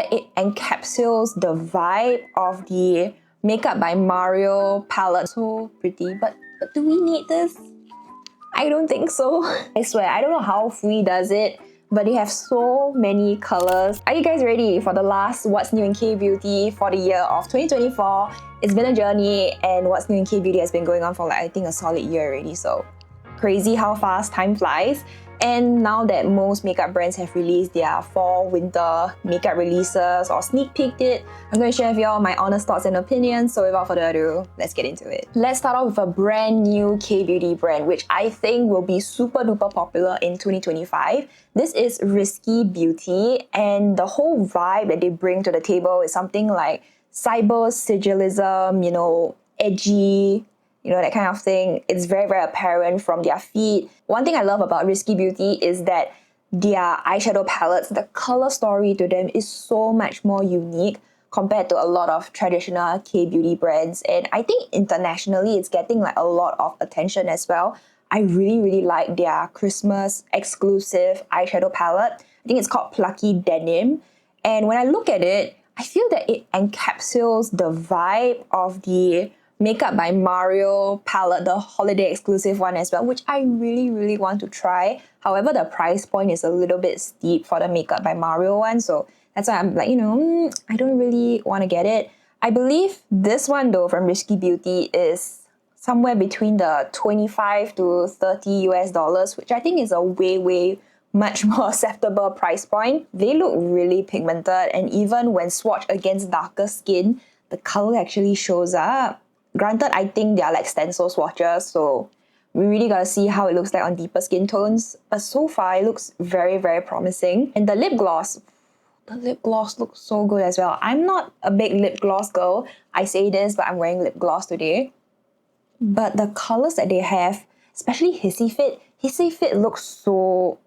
that it encapsulates the vibe of the Makeup by Mario palette. So pretty, but do we need this? I don't think so. I swear, I don't know how Free does it, but they have so many colors. Are you guys ready for the last What's New in K-Beauty for the year of 2024? It's been a journey, and What's New in K-Beauty has been going on for like, I think, a solid year already, so crazy how fast time flies. And now that most makeup brands have released their fall winter makeup releases or sneak peeked it, I'm going to share with you all my honest thoughts and opinions. So without further ado, let's get into it. Let's start off with a brand new K-beauty brand, which I think will be super duper popular in 2025. This is Risky Beauty, and the whole vibe that they bring to the table is something like cyber sigilism, you know, edgy, you know, that kind of thing. It's very, very apparent from their feed. One thing I love about Risky Beauty is that their eyeshadow palettes, the color story to them is so much more unique compared to a lot of traditional K-beauty brands. And I think internationally, it's getting like a lot of attention as well. I really, really like their Christmas exclusive eyeshadow palette. I think it's called Plucky Denim. And when I look at it, I feel that it encapsulates the vibe of the Makeup by Mario palette, the holiday exclusive one as well, which I really, really want to try. However, the price point is a little bit steep for the Makeup by Mario one, so that's why I'm like, I don't really want to get it. I believe this one though from Risky Beauty is somewhere between the 25 to 30 US dollars, which I think is a way much more acceptable price point. They look really pigmented, and even when swatched against darker skin, the color actually shows up. Granted, I think they are like stencil swatches, so we really gotta see how it looks like on deeper skin tones. But so far, it looks very, very promising. And the lip gloss looks so good as well. I'm not a big lip gloss girl. I say this, but I'm wearing lip gloss today. But the colors that they have, especially Hissy Fit looks so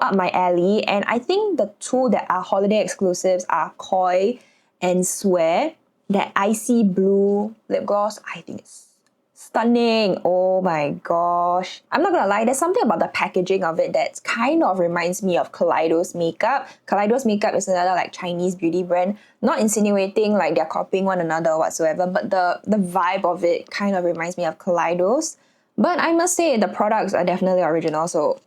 up my alley. And I think the two that are holiday exclusives are Koi and Swear. That icy blue lip gloss, I think it's stunning. Oh my gosh. I'm not gonna lie, there's something about the packaging of it that kind of reminds me of Kaleidos Makeup. Kaleidos Makeup is another like Chinese beauty brand. Not insinuating like they're copying one another whatsoever, but the vibe of it kind of reminds me of Kaleidos. But I must say the products are definitely original, so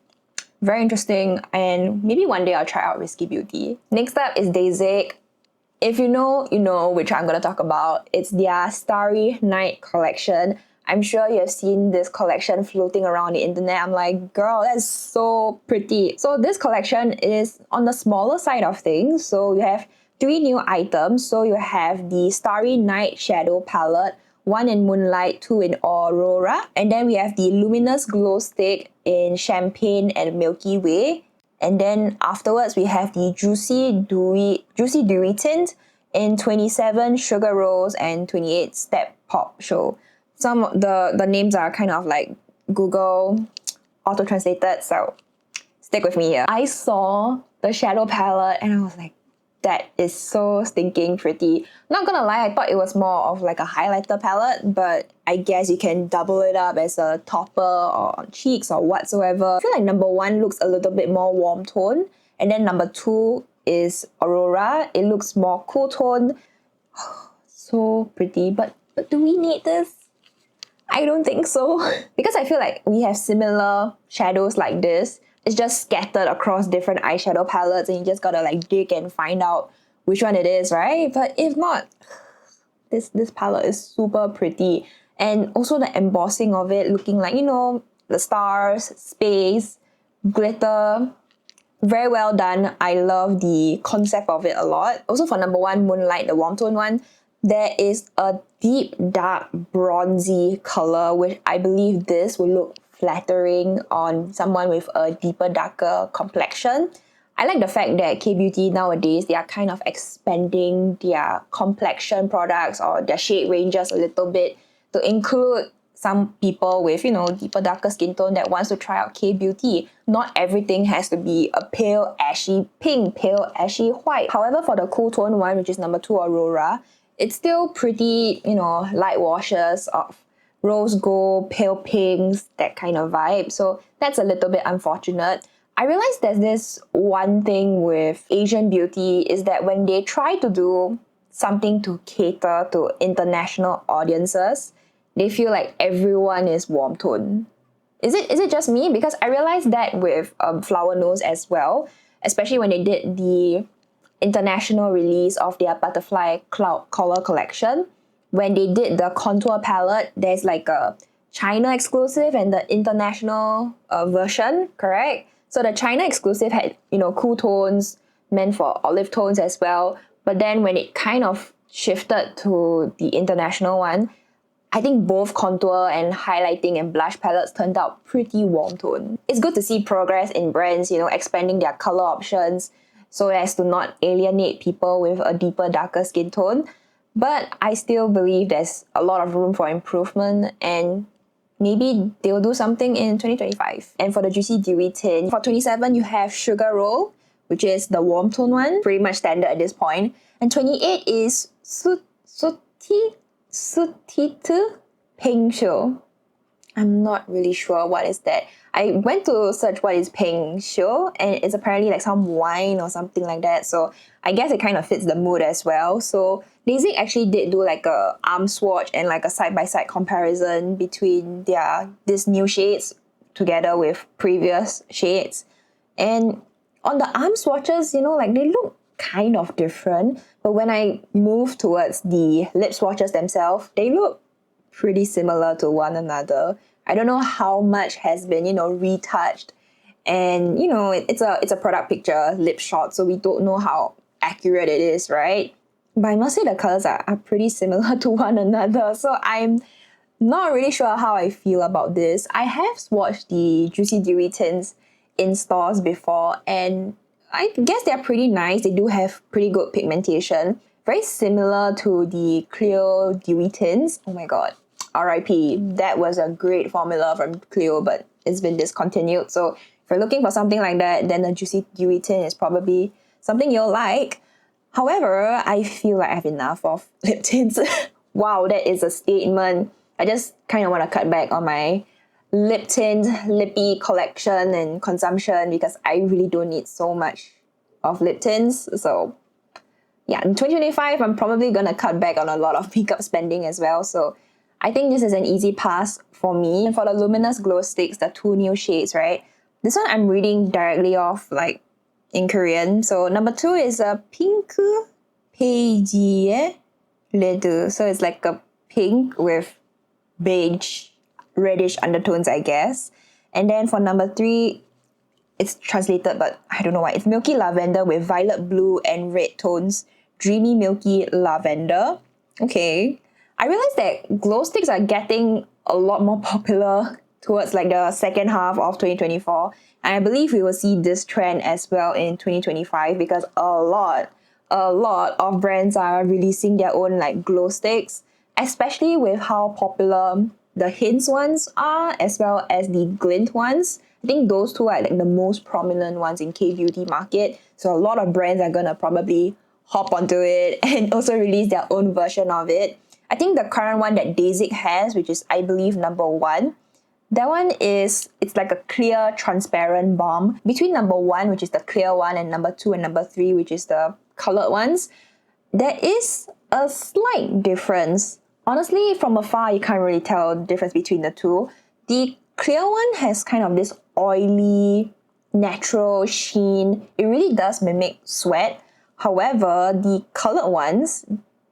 very interesting, and maybe one day I'll try out Risky Beauty. Next up is Dasique. If you know, you know which I'm going to talk about. It's their Starry Night collection. I'm sure you have seen this collection floating around the internet. I'm like, girl, that's so pretty. So this collection is on the smaller side of things. So you have 3 new items. So you have the Starry Night Shadow Palette, 1 in Moonlight, 2 in Aurora. And then we have the Luminous Glow Stick in Champagne and Milky Way. And then afterwards, we have the Juicy Dewy Tint in 27 Sugar Rose and 28 Step Pop Show. Some of the names are kind of like Google auto-translated, so stick with me here. I saw the shadow palette and I was like, that is so stinking pretty. Not gonna lie, I thought it was more of like a highlighter palette, but I guess you can double it up as a topper or on cheeks or whatsoever. I feel like number 1 looks a little bit more warm tone, and then number 2 is Aurora. It looks more cool tone. So pretty, but do we need this? I don't think so. Because I feel like we have similar shadows like this. It's just scattered across different eyeshadow palettes, and you just gotta like dig and find out which one it is, right? But if not, this palette is super pretty. And also the embossing of it looking like, the stars, space, glitter. Very well done. I love the concept of it a lot. Also for number 1, Moonlight, the warm tone one, there is a deep, dark, bronzy color, which I believe this will look flattering on someone with a deeper, darker complexion. I like the fact that K-beauty nowadays, they are kind of expanding their complexion products or their shade ranges a little bit to include some people with, deeper, darker skin tone that wants to try out K-beauty. Not everything has to be a pale, ashy pink, pale, ashy white. However, for the cool tone one, which is number 2, Aurora, it's still pretty, light washes of rose gold, pale pinks, that kind of vibe. So that's a little bit unfortunate. I realized there's this one thing with Asian beauty is that when they try to do something to cater to international audiences, they feel like everyone is warm tone. Is it just me? Because I realized that with FLOWERKNOWS as well, especially when they did the international release of their Butterfly Cloud Color collection. When they did the contour palette, there's like a China exclusive and the international version, correct? So the China exclusive had, cool tones meant for olive tones as well. But then when it kind of shifted to the international one, I think both contour and highlighting and blush palettes turned out pretty warm tone. It's good to see progress in brands, expanding their color options so as to not alienate people with a deeper, darker skin tone. But I still believe there's a lot of room for improvement, and maybe they'll do something in 2025. And for the Juicy Dewy Tint, for 27, you have Girrrl, which is the warm tone one, pretty much standard at this point. And 28 is Sutite Pink Show. I'm not really sure what is that. I went to search what is Pink Show, and it's apparently like some wine or something like that. So I guess it kind of fits the mood as well. So Dasique actually did do like a arm swatch and like a side-by-side comparison between these new shades together with previous shades. And on the arm swatches, they look kind of different. But when I move towards the lip swatches themselves, they look pretty similar to one another. I don't know how much has been, retouched. And, it's a product picture, lip shot, so we don't know how accurate it is, right? But I must say the colors are pretty similar to one another. So I'm not really sure how I feel about this. I have swatched the Juicy Dewy tints in stores before, and I guess they're pretty nice. They do have pretty good pigmentation. Very similar to the Cleo Dewy tints. Oh my god. RIP. That was a great formula from Cleo, but it's been discontinued. So if you're looking for something like that, then the Juicy Dewy tint is probably something you'll like. However, I feel like I have enough of lip tints. Wow, that is a statement. I just kind of want to cut back on my lip tint, lippy collection and consumption because I really don't need so much of lip tints. So yeah, in 2025, I'm probably going to cut back on a lot of makeup spending as well. So I think this is an easy pass for me. And for the Luminous Glow Sticks, the two new shades, right? This one I'm reading directly off like in Korean. So number 2 is a pink beige leather. So it's like a pink with beige, reddish undertones, I guess. And then for number 3, it's translated, but I don't know why. It's Milky Lavender with violet blue and red tones. Dreamy Milky Lavender. Okay. I realized that glow sticks are getting a lot more popular towards like the second half of 2024. And I believe we will see this trend as well in 2025 because a lot of brands are releasing their own like glow sticks, especially with how popular the Hince ones are as well as the Glint ones. I think those two are like the most prominent ones in K-beauty market. So a lot of brands are gonna probably hop onto it and also release their own version of it. I think the current one that Dasique has, which is I believe number 1, that one it's like a clear transparent balm. Between number 1, which is the clear one, and number 2 and number 3, which is the colored ones, there is a slight difference. Honestly, from afar, you can't really tell the difference between the two. The clear one has kind of this oily, natural sheen. It really does mimic sweat. However, the colored ones,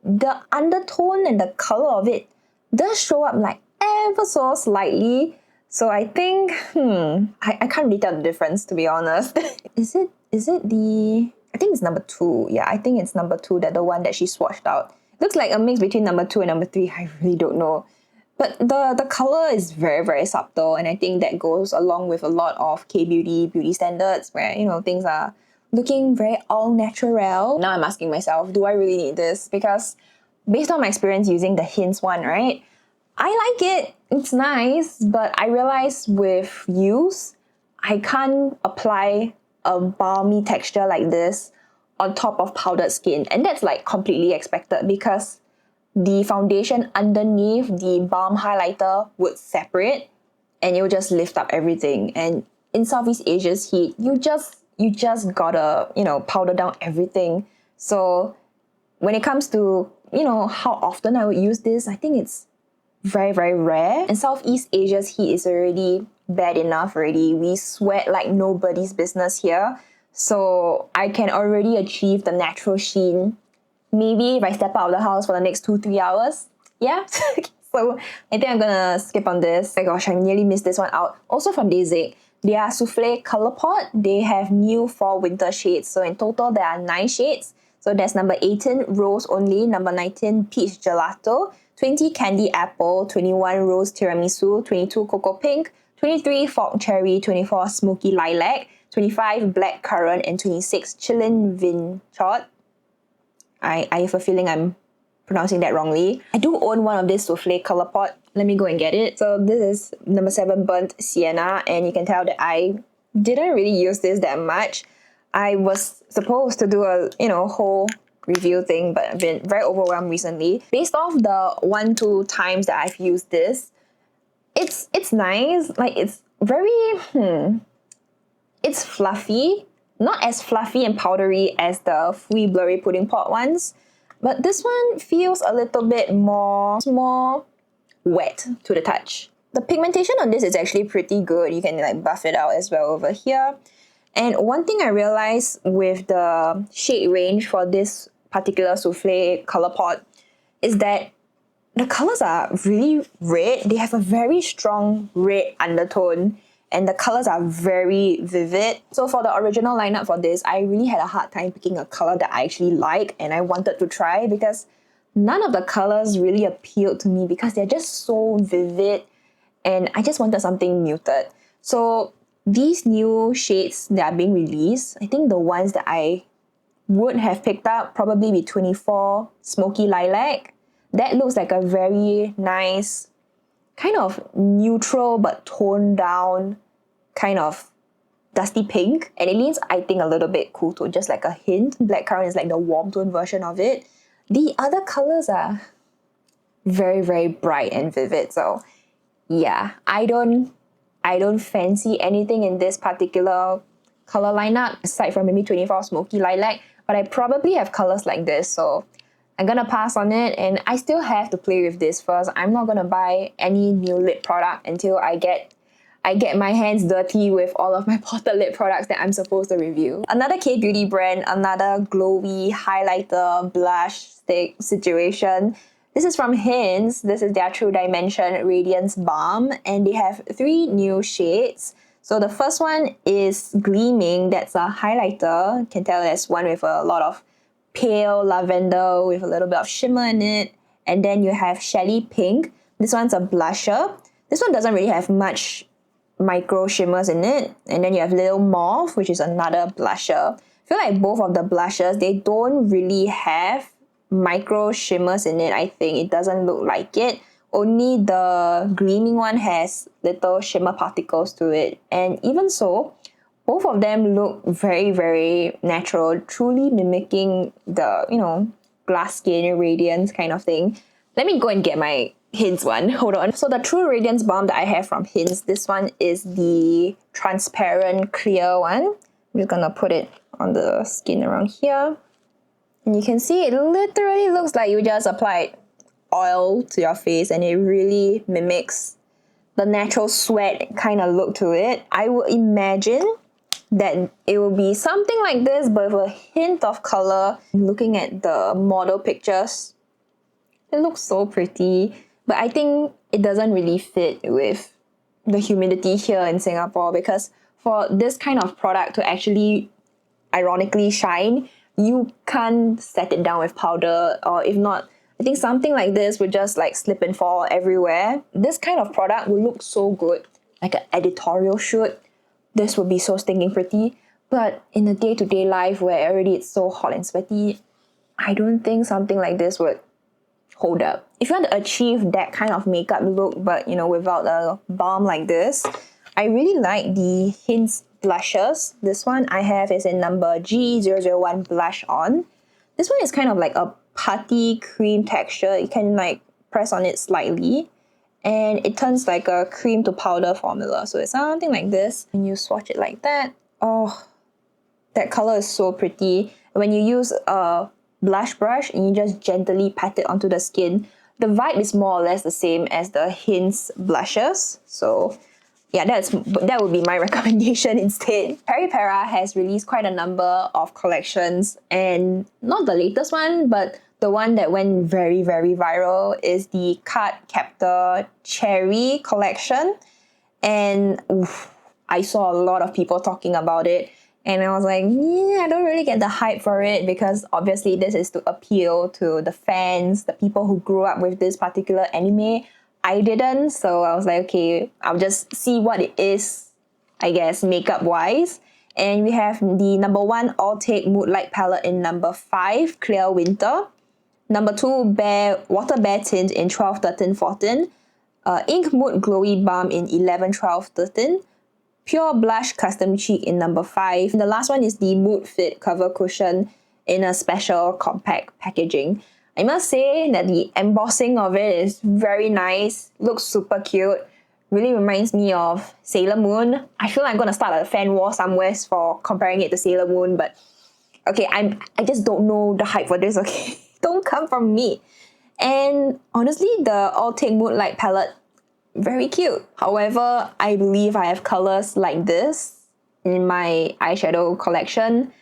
the undertone and the color of it does show up like ever so slightly. So I think, I can't really tell the difference, to be honest. Is it the... I think it's number 2. Yeah, I think it's number 2, that the one that she swatched out. Looks like a mix between number 2 and number 3. I really don't know. But the color is very, very subtle, and I think that goes along with a lot of K-beauty, beauty standards where, things are looking very all natural. Now I'm asking myself, do I really need this? Because based on my experience using the Hince one, right? I like it. It's nice, but I realize with use, I can't apply a balmy texture like this on top of powdered skin. And that's like completely expected because the foundation underneath the balm highlighter would separate and it will just lift up everything. And in Southeast Asia's heat, you just gotta, powder down everything. So when it comes to, how often I would use this, I think it's very, very rare. And Southeast Asia's heat is already bad enough already. We sweat like nobody's business here. So I can already achieve the natural sheen maybe if I step out of the house for the next 2-3 hours. Yeah. So I think I'm gonna skip on this. Oh my gosh, I nearly missed this one out. Also from Dasique, their Souffle Color Pot, they have new fall winter shades. So in total, there are 9 shades. So there's number 18, Rose Only, number 19, Peach Gelato, 20, Candy Apple, 21, Rose Tiramisu, 22, Cocoa Pink, 23, Fog Cherry, 24, Smoky Lilac, 25, Black Currant, and 26, Chillin' Vinchot. I have a feeling I'm pronouncing that wrongly. I do own one of this Souffle Color Pot. Let me go and get it. So this is number 7, Burnt Sienna, and you can tell that I didn't really use this that much. I was supposed to do a, whole review thing, but I've been very overwhelmed recently. Based off the 1-2 times that I've used this, it's nice. Like, it's very, it's fluffy. Not as fluffy and powdery as the Fui Blurry Pudding Pot ones, but this one feels a little bit more wet to the touch. The pigmentation on this is actually pretty good. You can like buff it out as well over here. And one thing I realized with the shade range for this particular Souffle Color Pot is that the colors are really red. They have a very strong red undertone, and the colors are very vivid. So for the original lineup for this, I really had a hard time picking a color that I actually like and I wanted to try, because none of the colors really appealed to me because they're just so vivid and I just wanted something muted. So these new shades that are being released, I think the ones that I would have picked up probably be 24 Smoky Lilac. That looks like a very nice, kind of neutral but toned down kind of dusty pink, and it leans, I think, a little bit cool tone, just like a hint. Black Currant is like the warm tone version of it. The other colors are very, very bright and vivid. So yeah, I don't fancy anything in this particular color lineup aside from maybe 24 Smoky Lilac, but I probably have colors like this, so I'm gonna pass on it, and I still have to play with this first. I'm not gonna buy any new lip product until I get my hands dirty with all of my potted lip products that I'm supposed to review. Another K-beauty brand, another glowy highlighter blush stick situation. This is from Hince. This is their True Dimension Radiance Balm, and they have 3 new shades. So the first one is Gleaming. That's a highlighter. You can tell there's one with a lot of pale lavender with a little bit of shimmer in it. And then you have Shelly Pink. This one's a blusher. This one doesn't really have much micro shimmers in it. And then you have Little Mauve, which is another blusher. I feel like both of the blushes, they don't really have micro shimmers in it. I think it doesn't look like it. Only the Gleaming one has little shimmer particles to it. And even so, both of them look very, very natural, truly mimicking the, glass skin radiance kind of thing. Let me go and get my Hince one. Hold on. So the True Radiance Balm that I have from Hince, this one is the transparent clear one. I'm just gonna put it on the skin around here. And you can see it literally looks like you just applied oil to your face, and it really mimics the natural sweat kind of look to it. I would imagine that it will be something like this, but with a hint of color. Looking at the model pictures, it looks so pretty, but I think it doesn't really fit with the humidity here in Singapore, because for this kind of product to actually ironically shine, you can't set it down with powder, or if not, I think something like this would just like slip and fall everywhere. This kind of product will look so good, like an editorial shoot. This would be so stinking pretty. But in a day-to-day life where already it's so hot and sweaty, I don't think something like this would hold up. If you want to achieve that kind of makeup look, but without a balm like this, I really like the Hince blushes. This one I have is in number G001 Blush On. This one is kind of like a putty cream texture. You can like press on it slightly, and it turns like a cream to powder formula. So it's something like this. When you swatch it like that, oh, that color is so pretty. When you use a blush brush and you just gently pat it onto the skin, the vibe is more or less the same as the Hince blushes. So yeah, that would be my recommendation instead. Peripera has released quite a number of collections, and not the latest one, but the one that went very, very viral is the Card Captor Cherry collection. And oof, I saw a lot of people talking about it, and I was like, yeah, I don't really get the hype for it, because obviously this is to appeal to the fans, the people who grew up with this particular anime. I didn't, so I was like, okay, I'll just see what it is, I guess, makeup wise. And we have the number 1 All Take Mood-Like palette in number 5, Clear Winter. Number 2, Water Bear Tint in 12, 13, 14. Ink Mood Glowy Balm in 11, 12, 13. Pure Blush Custom Cheek in number 5. And the last one is the Mood Fit Cover Cushion in a special compact packaging. I must say that the embossing of it is very nice, looks super cute, really reminds me of Sailor Moon. I feel like I'm going to start a fan war somewhere for comparing it to Sailor Moon, but okay, I just don't know the hype for this, okay? Don't come from me. And honestly, the All Take Mood-Like palette, very cute. However, I believe I have colors like this in my eyeshadow collection.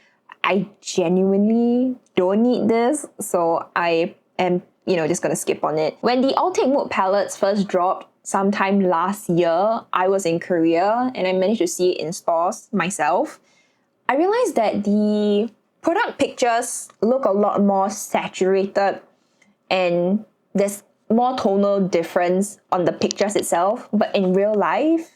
I genuinely don't need this, so I am, just gonna skip on it. When the All Take Mood palettes first dropped sometime last year, I was in Korea and I managed to see it in stores myself. I realized that the product pictures look a lot more saturated and there's more tonal difference on the pictures itself, but in real life,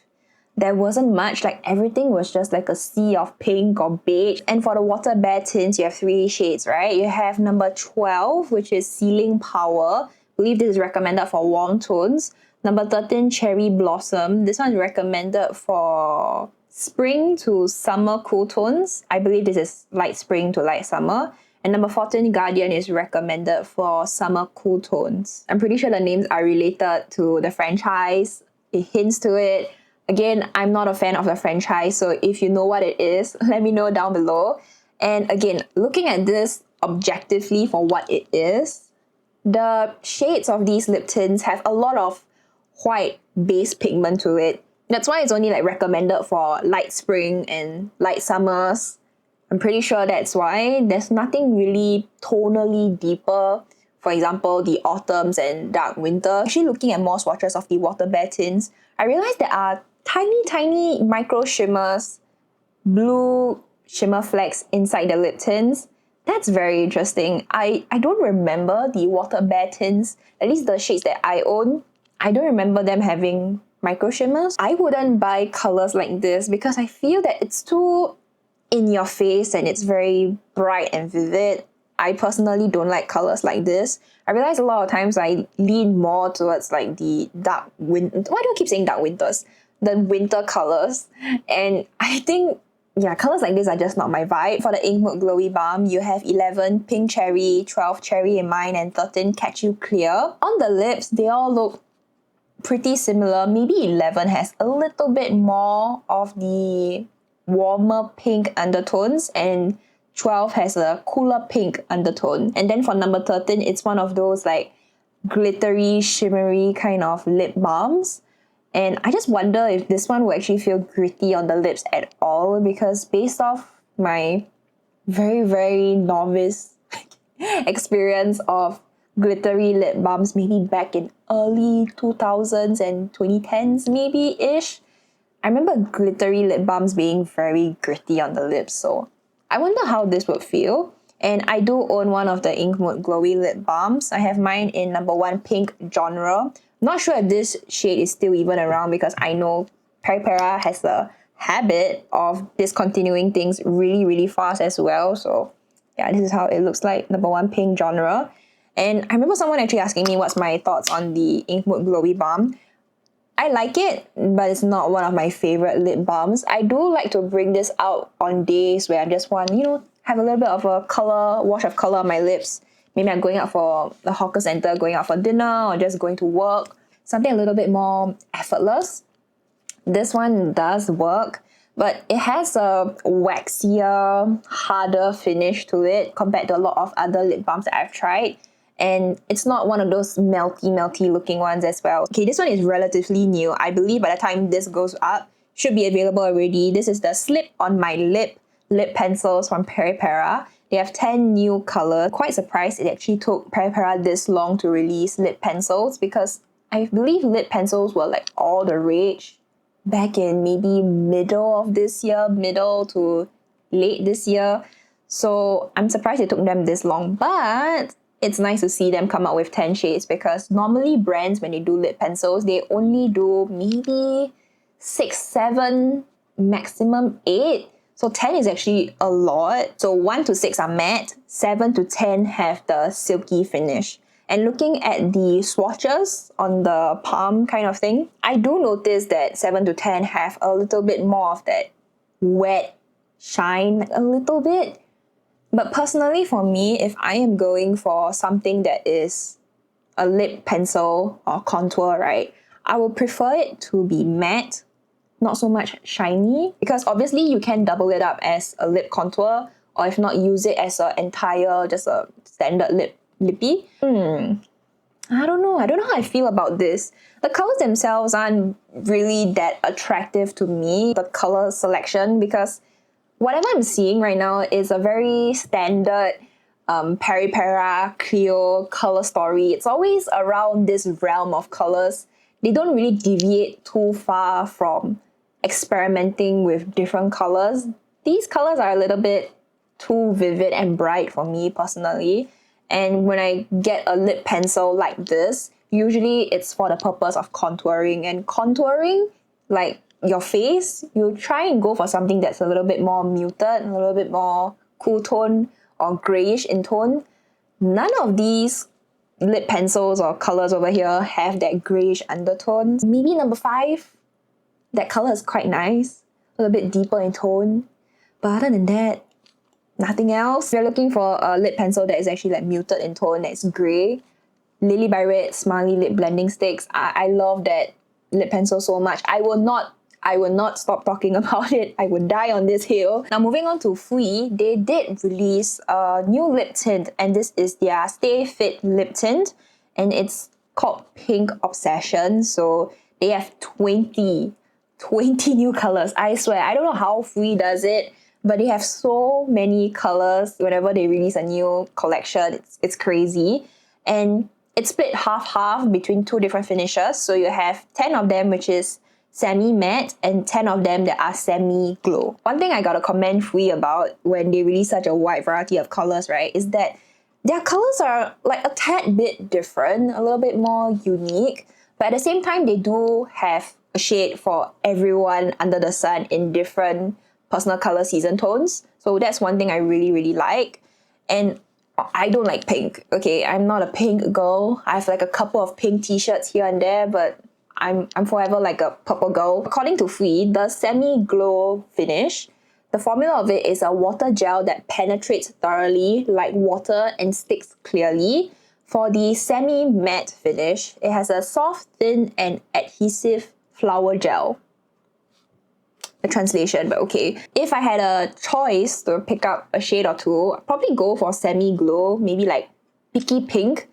there wasn't much. Like, everything was just like a sea of pink or beige. And for the Water Bear tints, you have 3 shades, right? You have number 12, which is Ceiling Power. I believe this is recommended for warm tones. Number 13, Cherry Blossom. This one is recommended for spring to summer cool tones. I believe this is light spring to light summer. And number 14, Guardian, is recommended for summer cool tones. I'm pretty sure the names are related to the franchise. It hints to it. Again, I'm not a fan of the franchise, so if you know what it is, let me know down below. And again, looking at this objectively for what it is, the shades of these lip tints have a lot of white base pigment to it. That's why it's only like recommended for light spring and light summers. I'm pretty sure that's why. There's nothing really tonally deeper. For example, the autumns and dark winter. Actually, looking at more swatches of the Water Bear tints, I realized there are tiny micro shimmers, blue shimmer flecks inside the lip tints. That's very interesting. I don't remember the Water Bear tints, at least the shades that I own. I don't remember them having micro shimmers. I wouldn't buy colors like this because I feel that it's too in your face and it's very bright and vivid. I personally don't like colors like this. I realize a lot of times I lean more towards like the dark winter. Why do I keep saying dark winters? The winter colors. And I think, yeah, colors like this are just not my vibe. For the Ink Mood Glowy Balm, you have 11 Pink Cherry, 12 Cherry in mine, and 13 Catch You Clear. On the lips, they all look pretty similar. Maybe 11 has a little bit more of the warmer pink undertones, and 12 has a cooler pink undertone. And then for number 13, it's one of those like glittery, shimmery kind of lip balms. And I just wonder if this one will actually feel gritty on the lips at all, because based off my very, very novice experience of glittery lip balms, maybe back in early 2000s and 2010s maybe-ish, I remember glittery lip balms being very gritty on the lips, so I wonder how this would feel. And I do own one of the Ink Mood Glowy lip balms. I have mine in number 1 Pink Genre. Not sure if this shade is still even around because I know Peripera has a habit of discontinuing things really, really fast as well. So yeah, this is how it looks like, number 1 Pink Genre. And I remember someone actually asking me what's my thoughts on the Ink Mood Glowy balm. I like it, but it's not one of my favorite lip balms. I do like to bring this out on days where I just want, have a little bit of a wash of color on my lips. Maybe I'm going out for the hawker center, going out for dinner, or just going to work. something a little bit more effortless. This one does work, but it has a waxier, harder finish to it compared to a lot of other lip balms that I've tried. And it's not one of those melty looking ones as well. Okay, this one is relatively new. I believe by the time this goes up, should be available already. This is the Slip on My Lip pencils from Peripera. They have 10 new colors. Quite surprised it actually took Peripera this long to release lip pencils, because I believe lip pencils were like all the rage back in maybe middle to late this year. So I'm surprised it took them this long, but it's nice to see them come out with 10 shades, because normally brands, when they do lip pencils, they only do maybe 6, 7, maximum 8. So 10 is actually a lot. So 1 to 6 are matte, 7 to 10 have the silky finish. And looking at the swatches on the palm kind of thing, I do notice that 7 to 10 have a little bit more of that wet shine, like a little bit. But personally for me, if I am going for something that is a lip pencil or contour, right, I would prefer it to be matte, not so much shiny, because obviously you can double it up as a lip contour, or if not, use it as an entire, just a standard lippy. I don't know how I feel about this. The colors themselves aren't really that attractive to me, the color selection, because whatever I'm seeing right now is a very standard Peripera Clio color story. It's always around this realm of colors. They don't really deviate too far from experimenting with different colors. These colors are a little bit too vivid and bright for me personally. And when I get a lip pencil like this, usually it's for the purpose of contouring. And contouring, like your face, you try and go for something that's a little bit more muted, a little bit more cool tone or grayish in tone. None of these lip pencils or colors over here have that grayish undertones. Maybe number 5, that color is quite nice, a little bit deeper in tone. But other than that, nothing else. If you're looking for a lip pencil that is actually like muted in tone, that's grey, Lily by Red Smiley Lip Blending Sticks. I love that lip pencil so much. I will not stop talking about it. I would die on this hill. Now moving on to Fui, they did release a new lip tint, and this is their Stay Fit lip tint, and it's called Pink Obsession. So they have 20 new colors. I swear, I don't know how Fui does it, but they have so many colors whenever they release a new collection. It's crazy. And it's split half-half between 2 different finishes. So you have 10 of them, which is semi-matte, and 10 of them that are semi-glow. One thing I gotta commend Fui about when they release such a wide variety of colors, right, is that their colors are like a tad bit different, a little bit more unique, but at the same time, they do have a shade for everyone under the sun in different personal color season tones. So that's one thing I really like. And I don't like pink, okay? I'm not a pink girl. I have like a couple of pink t-shirts here and there, but I'm forever like a purple girl. According to Fui, the semi-glow finish, the formula of it is a water gel that penetrates thoroughly like water and sticks clearly. For the semi-matte finish, it has a soft, thin, and adhesive flower gel. A translation, but okay. If I had a choice to pick up a shade or two, I'd probably go for semi-glow, maybe like Picky Pink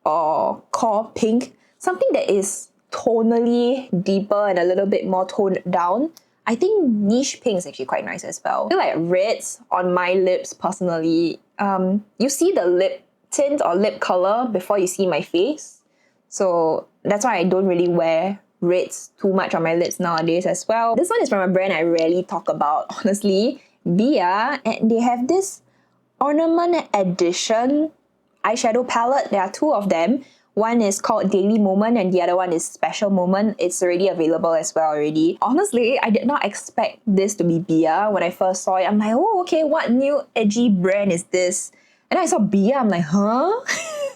or Core Pink. Something that is tonally deeper and a little bit more toned down. I think Niche Pink is actually quite nice as well. I feel like reds on my lips personally. You see the lip tint or lip color before you see my face. So that's why I don't really wear reds too much on my lips nowadays as well. This one is from a brand I rarely talk about, honestly. Bia, and they have this Ornament Edition eyeshadow palette. There are 2 of them. One is called Daily Moment and the other one is Special Moment. It's already available as well already. Honestly, I did not expect this to be Bia. When I first saw it, I'm like, oh, okay, what new edgy brand is this? And I saw Bia, I'm like, huh?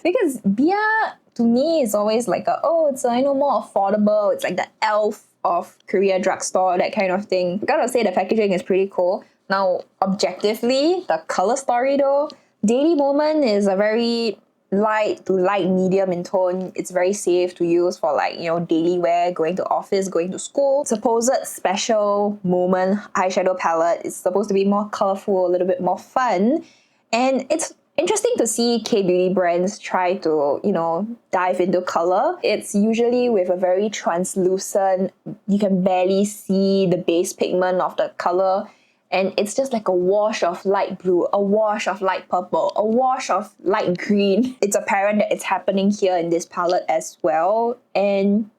Because Bia, to me, is always like it's more affordable. It's like the elf of Korea drugstore, that kind of thing. I gotta say the packaging is pretty cool. Now, objectively, the color story though, Daily Moment is a very light to light medium in tone. It's very safe to use for like, you know, daily wear, going to office, going to school. Supposed special moment eyeshadow palette is supposed to be more colorful, a little bit more fun. And it's interesting to see K-beauty brands try to, you know, dive into color. It's usually with a very translucent, you can barely see the base pigment of the color. And it's just like a wash of light blue, a wash of light purple, a wash of light green. It's apparent that it's happening here in this palette as well. And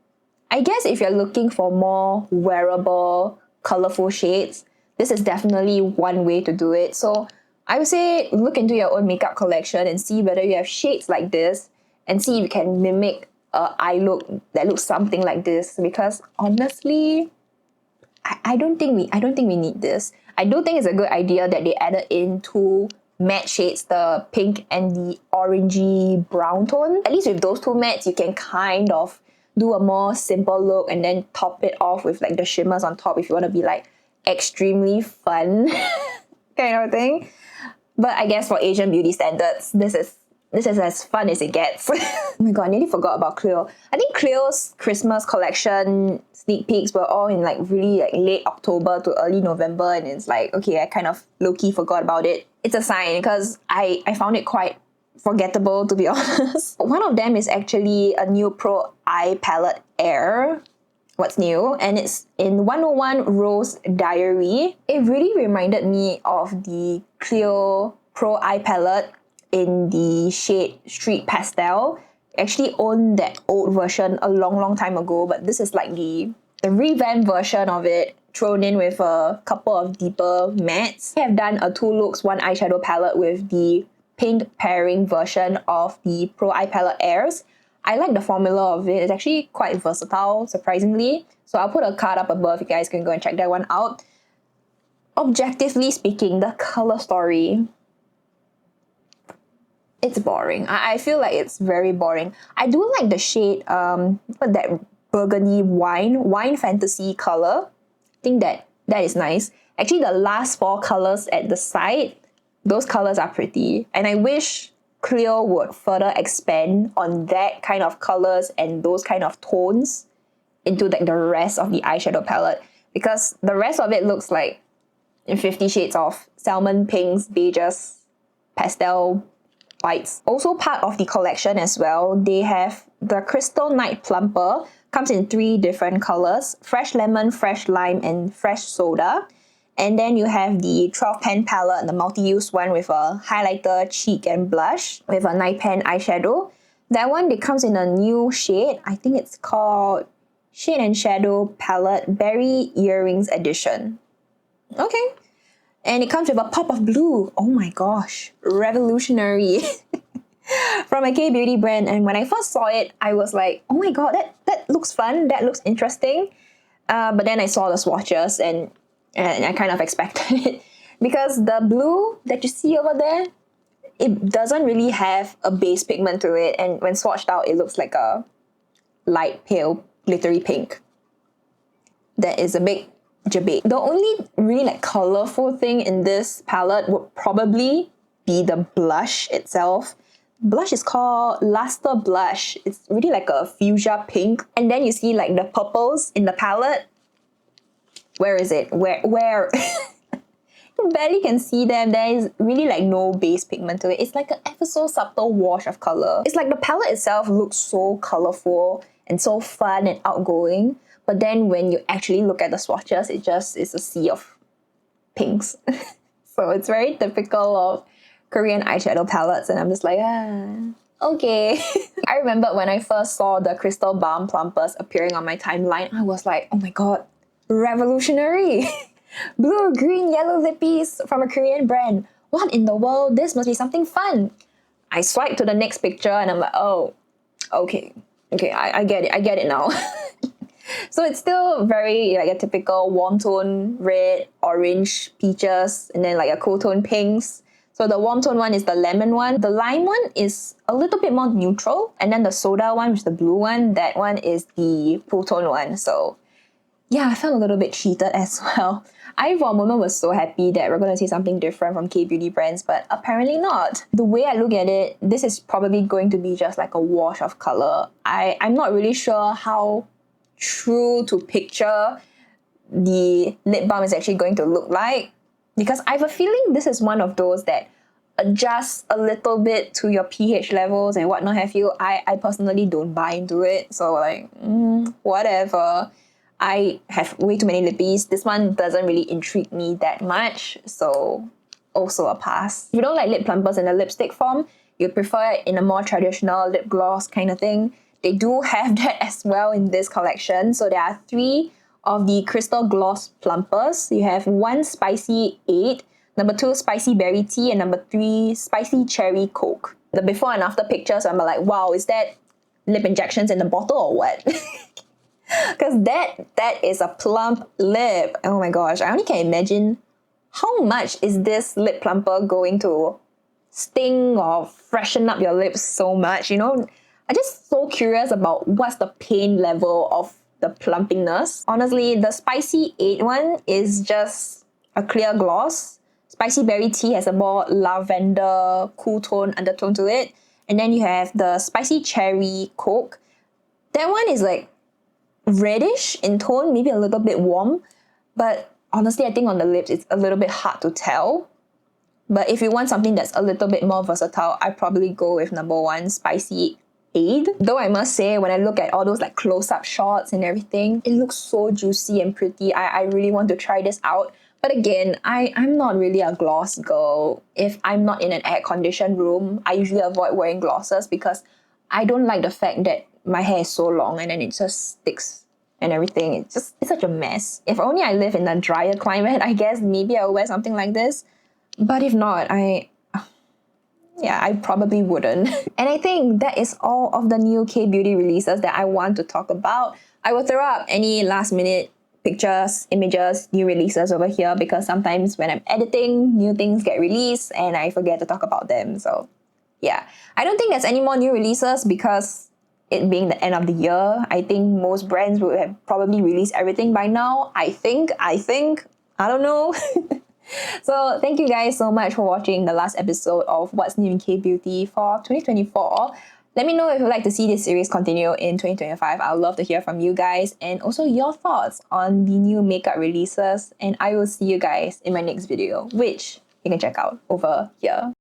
I guess if you're looking for more wearable, colorful shades, this is definitely one way to do it. So I would say look into your own makeup collection and see whether you have shades like this and see if you can mimic an eye look that looks something like this. Because honestly, I don't think we need this. I do think it's a good idea that they added in two matte shades, the pink and the orangey brown tone. At least with those two mattes, you can kind of do a more simple look and then top it off with like the shimmers on top if you want to be like extremely fun kind of thing. But I guess for Asian beauty standards, this is as fun as it gets. Oh my god, I nearly forgot about Cleo. I think Cleo's Christmas collection sneak peeks were all in like really like late October to early November, and it's like, okay, I kind of low-key forgot about it. It's a sign because I found it quite forgettable, to be honest. One of them is actually a new Pro Eye Palette Air. What's new? And it's in 101 Rose Diary. It really reminded me of the Cleo Pro Eye Palette in the shade Street Pastel. I actually owned that old version a long time ago, but this is like the revamped version of it, thrown in with a couple of deeper mattes. I have done a 2 looks, 1 eyeshadow palette with the pink pairing version of the Pro Eye Palette Airs. I like the formula of it. It's actually quite versatile, surprisingly. So I'll put a card up above. You guys can go and check that one out. Objectively speaking, the color story, it's boring. I feel like it's very boring. I do like the shade, that burgundy wine fantasy color. I think that is nice. Actually, the last 4 colors at the side, those colors are pretty. And I wish Cleo would further expand on that kind of colors and those kind of tones into like the rest of the eyeshadow palette. Because the rest of it looks like 50 shades of salmon pinks, beiges, pastel whites. Also part of the collection as well, they have the Crystal Night Plumper. Comes in 3 different colors: fresh lemon, fresh lime, and fresh soda. And then you have the 12 pan palette, the multi-use one with a highlighter, cheek, and blush with a 9 pan eyeshadow. That one, it comes in a new shade. I think it's called Shade and Shadow Palette Berry Earrings Edition. Okay. And it comes with a pop of blue. Oh my gosh. Revolutionary. From a K-beauty brand. And when I first saw it, I was like, oh my god, that looks fun. That looks interesting. But then I saw the swatches and I kind of expected it. Because the blue that you see over there, it doesn't really have a base pigment to it. And when swatched out, it looks like a light pale glittery pink. That is a big debate. The only really like colorful thing in this palette would probably be the blush itself. Blush is called Luster Blush. It's really like a fuchsia pink. And then you see like the purples in the palette. Where is it? Where? You barely can see them. There is really like no base pigment to it. It's like an ever so subtle wash of color. It's like the palette itself looks so colorful and so fun and outgoing. But then when you actually look at the swatches, it just is a sea of pinks. So it's very typical of Korean eyeshadow palettes, and I'm just like, okay. I remember when I first saw the Crystal Balm Plumpers appearing on my timeline, I was like, oh my god, revolutionary. Blue, green, yellow lippies from a Korean brand. What in the world? This must be something fun. I swipe to the next picture and I'm like, oh, okay, I get it now. So it's still very like a typical warm tone red, orange, peaches, and then like a cool tone pinks. So the warm tone one is the lemon one. The lime one is a little bit more neutral. And then the soda one, which is the blue one, that one is the cool tone one. So yeah, I felt a little bit cheated as well. I for a moment was so happy that we're going to see something different from K-beauty brands, but apparently not. The way I look at it, this is probably going to be just like a wash of color. I'm not really sure how true to picture the lip balm is actually going to look like, because I have a feeling this is one of those that adjust a little bit to your pH levels and whatnot have you. I personally don't buy into it, so like, whatever. I have way too many lippies. This one doesn't really intrigue me that much, so also a pass. If you don't like lip plumpers in a lipstick form, you prefer it in a more traditional lip gloss kind of thing, they do have that as well in this collection. So there are 3 of the Crystal Gloss plumpers. You have 1 Spicy 8, number 2 Spicy Berry Tea, and number 3 Spicy Cherry Coke. The before and after pictures, I'm like, wow, is that lip injections in the bottle or what? Because that is a plump lip. Oh my gosh, I only can imagine how much is this lip plumper going to sting or freshen up your lips so much, you know? I'm just so curious about what's the pain level of the plumpiness. Honestly, the Spicy 8 one is just a clear gloss. Spicy Berry Tea has a more lavender, cool tone undertone to it. And then you have the Spicy Cherry Coke. That one is like reddish in tone, maybe a little bit warm. But honestly, I think on the lips, it's a little bit hard to tell. But if you want something that's a little bit more versatile, I'd probably go with number 1, Spicy 8. Though I must say, when I look at all those like close-up shots and everything, it looks so juicy and pretty. I really want to try this out. But again, I'm not really a gloss girl. If I'm not in an air-conditioned room, I usually avoid wearing glosses because I don't like the fact that my hair is so long and then it just sticks and everything. It's such a mess. If only I live in a drier climate, I guess maybe I'll wear something like this. But if not, I probably wouldn't. And I think that is all of the new K-beauty releases that I want to talk about. I will throw up any last minute pictures, images, new releases over here because sometimes when I'm editing, new things get released and I forget to talk about them. So yeah, I don't think there's any more new releases because it being the end of the year, I think most brands would have probably released everything by now. I think, I don't know. So thank you guys so much for watching the last episode of What's New in K-Beauty for 2024. Let me know if you'd like to see this series continue in 2025. I'd love to hear from you guys and also your thoughts on the new makeup releases. And I will see you guys in my next video, which you can check out over here.